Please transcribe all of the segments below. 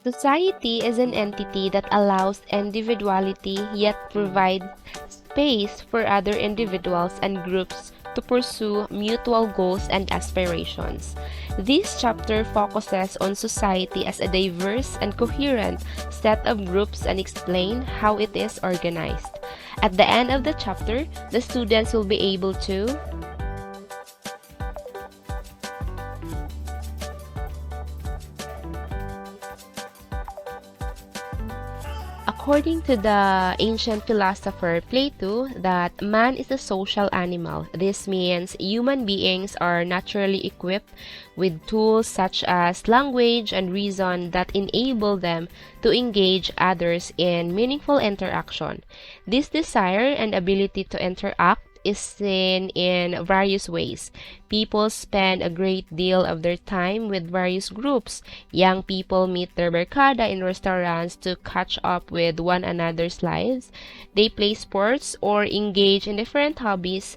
Society is an entity that allows individuality yet provides space for other individuals and groups to pursue mutual goals and aspirations. This chapter focuses on society as a diverse and coherent set of groups and explain how it is organized. At the end of the chapter, the students will be able to According to the ancient philosopher Plato, that man is a social animal. This means human beings are naturally equipped with tools such as language and reason that enable them to engage others in meaningful interaction. This desire and ability to interact is seen in various ways. People spend a great deal of their time with various groups. Young people meet their barkada in restaurants to catch up with one another's lives. They play sports or engage in different hobbies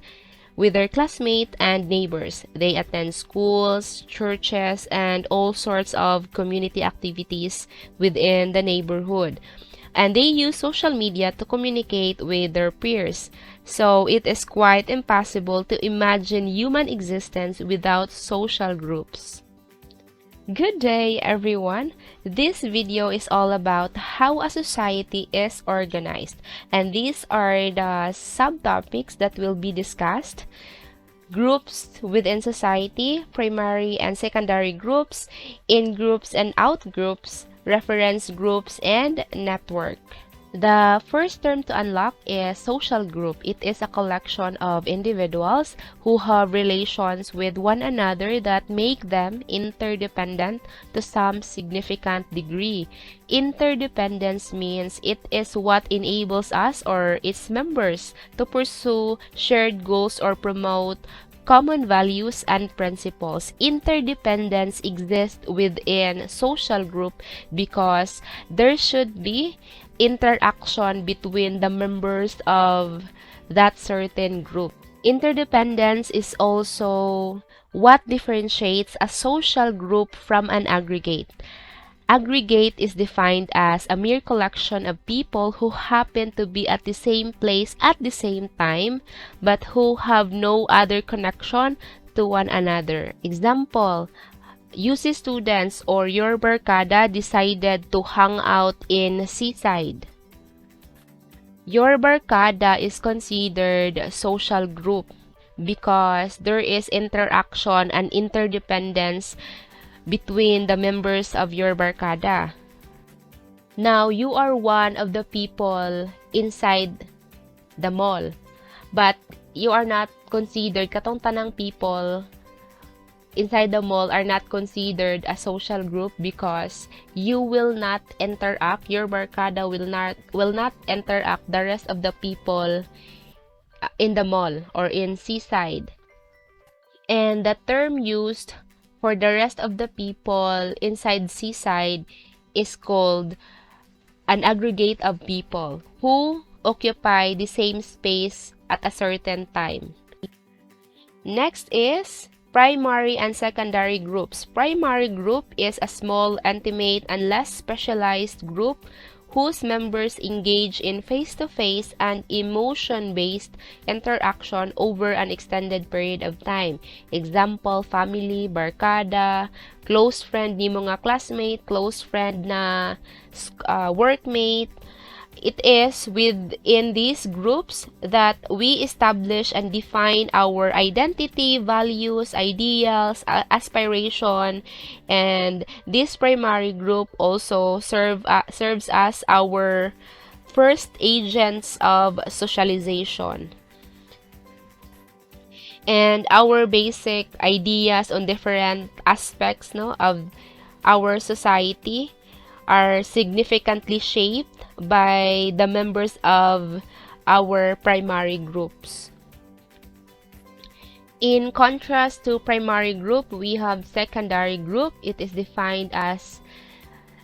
with their classmates and neighbors. They attend schools, churches, and all sorts of community activities within the neighborhood. And they use social media to communicate with their peers. So it is quite impossible to imagine human existence without social groups. Good day, everyone. This video is all about how a society is organized, and these are the subtopics that will be discussed. Groups within society, primary and secondary groups, in-groups and out-groups, reference groups, and network. The first term to unlock is social group. It is a collection of individuals who have relations with one another that make them interdependent to some significant degree. Interdependence means it is what enables us or its members to pursue shared goals or promote common values and principles. Interdependence exists within social group because there should be interaction between the members of that certain group. Interdependence is also what differentiates a social group from an aggregate. Aggregate is defined as a mere collection of people who happen to be at the same place at the same time, but who have no other connection to one another. Example, UC students or your barkada decided to hang out in seaside. Your barkada is considered social group because there is interaction and interdependence between the members of your barkada. Now, you are one of the people inside the mall, but you are not considered, katong tanang people inside the mall are not considered a social group because you will not interact, your barkada will not interact the rest of the people in the mall or in seaside. And the term used for the rest of the people inside seaside is called an aggregate of people who occupy the same space at a certain time. Next is primary and secondary groups. Primary group is a small, intimate, and less specialized group whose members engage in face-to-face and emotion-based interaction over an extended period of time. Example, family, barkada, close friend ni mga classmate, close friend na workmate. It is within these groups that we establish and define our identity, values, ideals, aspiration, and this primary group also serves as our first agents of socialization. And our basic ideas on different aspects of our society are significantly shaped by the members of our primary groups. In contrast to primary group, we have secondary group. It is defined as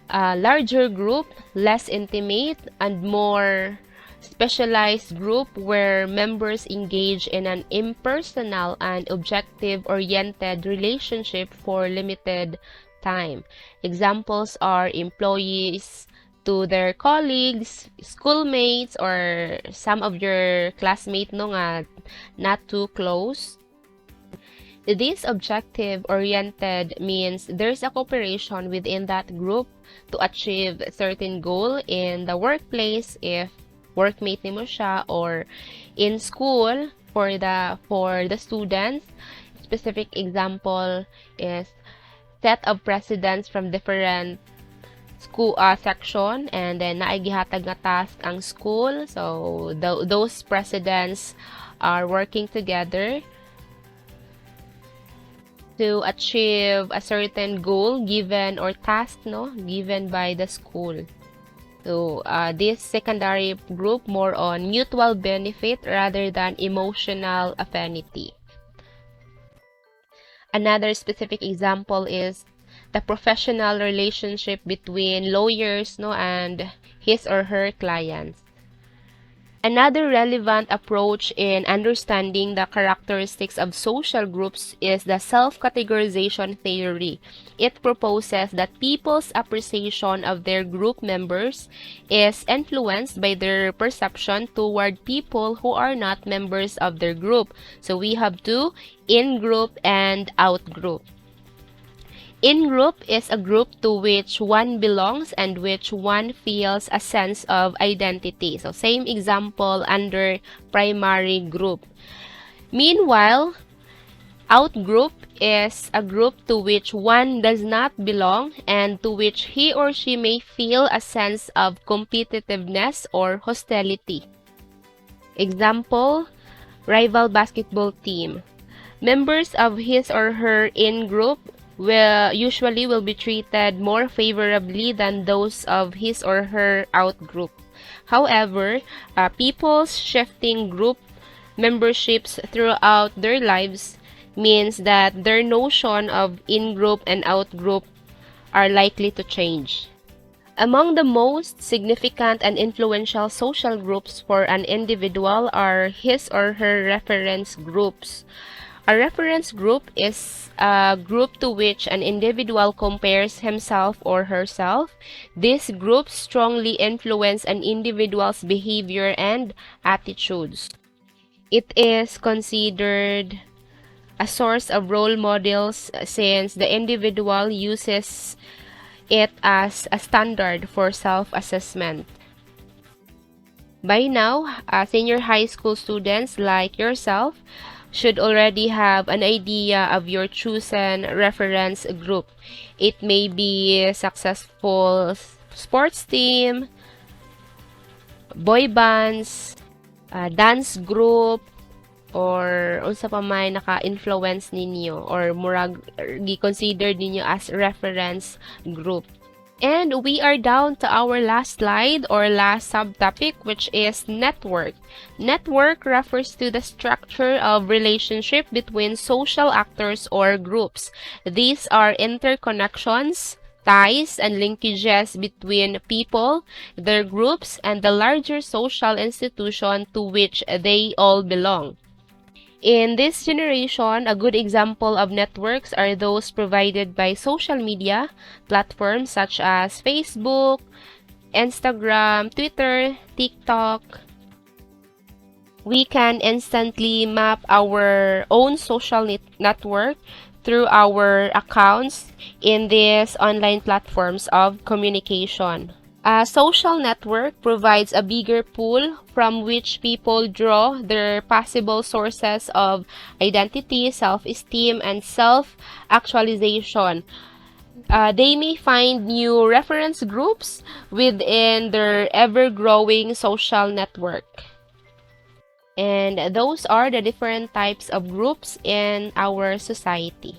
a larger group, less intimate, and more specialized group where members engage in an impersonal and objective-oriented relationship for limited time. Examples are employees to their colleagues, schoolmates, or some of your classmates no nga not too close. This objective-oriented means there's a cooperation within that group to achieve a certain goal in the workplace if workmate ni mo siya, or in school for the students. Specific example is set of presidents from different school section, and then naigihatag nga task ang school, so those presidents are working together to achieve a certain goal given or task given by the school. So this secondary group more on mutual benefit rather than emotional affinity. Another specific example is the professional relationship between lawyers and his or her clients. Another relevant approach in understanding the characteristics of social groups is the self-categorization theory. It proposes that people's appreciation of their group members is influenced by their perception toward people who are not members of their group. So we have two, in-group and out-group. In-group is a group to which one belongs and which one feels a sense of identity. So same example under primary group. Meanwhile, out-group is a group to which one does not belong and to which he or she may feel a sense of competitiveness or hostility. Example, rival basketball team. Members of his or her in-group usually will be treated more favorably than those of his or her out group. However, people's shifting group memberships throughout their lives means that their notion of in-group and out-group are likely to change. Among the most significant and influential social groups for an individual are his or her reference groups. A reference group is a group to which an individual compares himself or herself. These groups strongly influence an individual's behavior and attitudes. It is considered a source of role models since the individual uses it as a standard for self-assessment. By now, senior high school students like yourself should already have an idea of your chosen reference group. It may be successful sports team, boy bands, dance group, or unsa pa may naka-influence ninyo or murag gi-consider ninyo as reference group. And we are down to our last slide or last subtopic, which is network. Network refers to the structure of relationship between social actors or groups. These are interconnections, ties, and linkages between people, their groups, and the larger social institution to which they all belong. In this generation, a good example of networks are those provided by social media platforms such as Facebook, Instagram, Twitter, TikTok. We can instantly map our own social network through our accounts in these online platforms of communication. A social network provides a bigger pool from which people draw their possible sources of identity, self-esteem, and self-actualization. They may find new reference groups within their ever-growing social network. And those are the different types of groups in our society.